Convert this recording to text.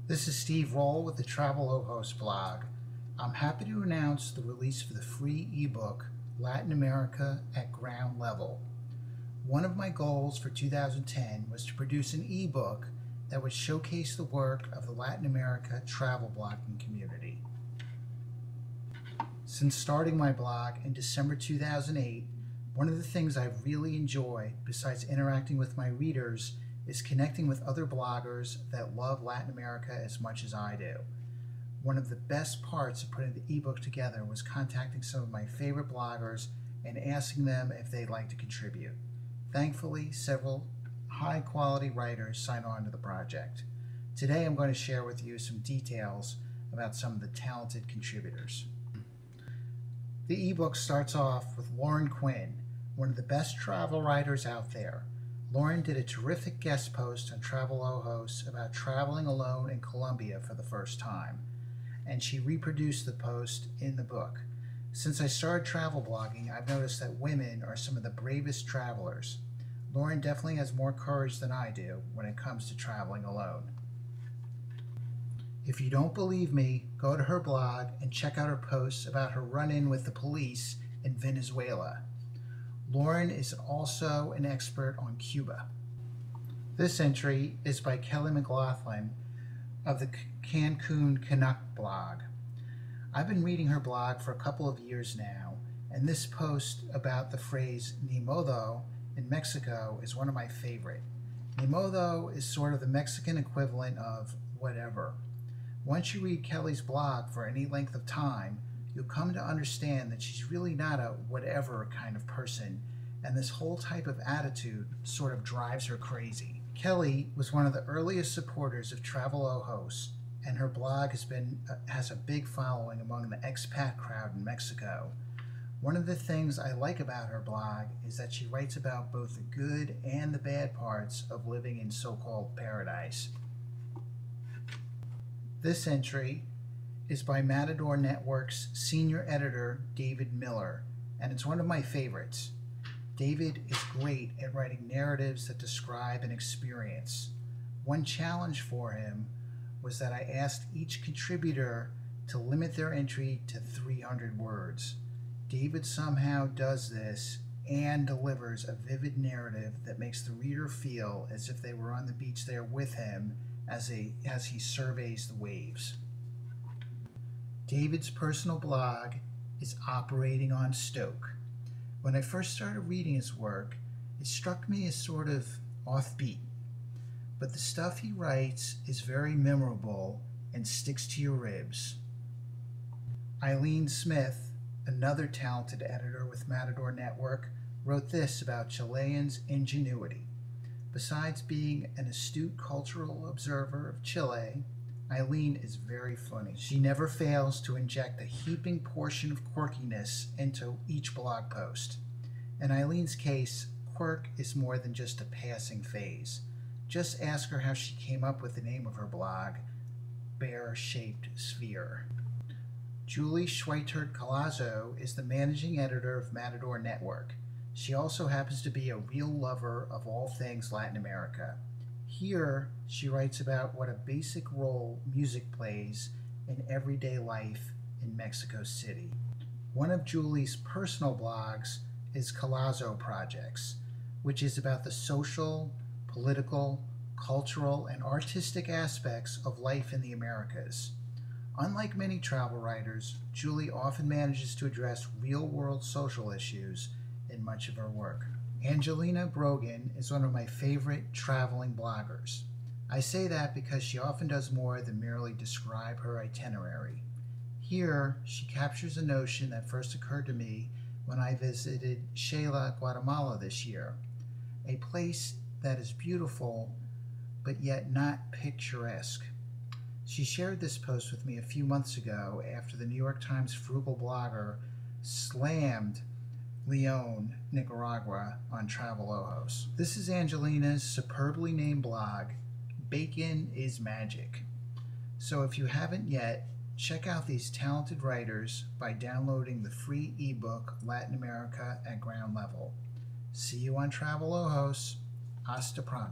This is Steve Roll with the Travel Ojos blog. I'm happy to announce the release of the free ebook, Latin America at Ground Level. One of my goals for 2010 was to produce an ebook that would showcase the work of the Latin America travel blogging community. Since starting my blog in December 2008, one of the things I've really enjoyed, besides interacting with my readers, is connecting with other bloggers that love Latin America as much as I do. One of the best parts of putting the ebook together was contacting some of my favorite bloggers and asking them if they'd like to contribute. Thankfully, several high-quality writers signed on to the project. Today I'm going to share with you some details about some of the talented contributors. The ebook starts off with Lauren Quinn, one of the best travel writers out there. Lauren did a terrific guest post on Travel Ojos about traveling alone in Colombia for the first time, and she reproduced the post in the book. Since I started travel blogging, I've noticed that women are some of the bravest travelers. Lauren definitely has more courage than I do when it comes to traveling alone. If you don't believe me, go to her blog and check out her posts about her run-in with the police in Venezuela. Lauren is also an expert on Cuba. This entry is by Kelly McLaughlin of the Cancun Canuck blog. I've been reading her blog for a couple of years now, and this post about the phrase ni modo in Mexico is one of my favorite. Ni modo is sort of the Mexican equivalent of whatever. Once you read Kelly's blog for any length of time, you'll come to understand that she's really not a whatever kind of person, and this whole type of attitude sort of drives her crazy. Kelly was one of the earliest supporters of Travel Ojos, and her blog has a big following among the expat crowd in Mexico. One of the things I like about her blog is that she writes about both the good and the bad parts of living in so-called paradise. This entry is by Matador Network's senior editor, David Miller, and it's one of my favorites. David is great at writing narratives that describe an experience. One challenge for him was that I asked each contributor to limit their entry to 300 words. David somehow does this and delivers a vivid narrative that makes the reader feel as if they were on the beach there with him as he surveys the waves. David's personal blog is Operating on Stoke. When I first started reading his work, it struck me as sort of offbeat, but the stuff he writes is very memorable and sticks to your ribs. Eileen Smith, another talented editor with Matador Network, wrote this about Chileans' ingenuity. Besides being an astute cultural observer of Chile, Eileen is very funny. She never fails to inject a heaping portion of quirkiness into each blog post. In Eileen's case, quirk is more than just a passing phase. Just ask her how she came up with the name of her blog, Bear-Shaped Sphere. Julie Schweitert-Collazo is the managing editor of Matador Network. She also happens to be a real lover of all things Latin America. Here, she writes about what a basic role music plays in everyday life in Mexico City. One of Julie's personal blogs is Collazo Projects, which is about the social, political, cultural, and artistic aspects of life in the Americas. Unlike many travel writers, Julie often manages to address real-world social issues in much of her work. Angelina Brogan is one of my favorite traveling bloggers. I say that because she often does more than merely describe her itinerary. Here, she captures a notion that first occurred to me when I visited Xela, Guatemala this year, a place that is beautiful but yet not picturesque. She shared this post with me a few months ago after the New York Times frugal blogger slammed Leon, Nicaragua on Travel Ojos. This is Angelina's superbly named blog, Bacon is Magic. So if you haven't yet, check out these talented writers by downloading the free ebook Latin America at Ground Level. See you on Travel Ojos. Hasta pronto.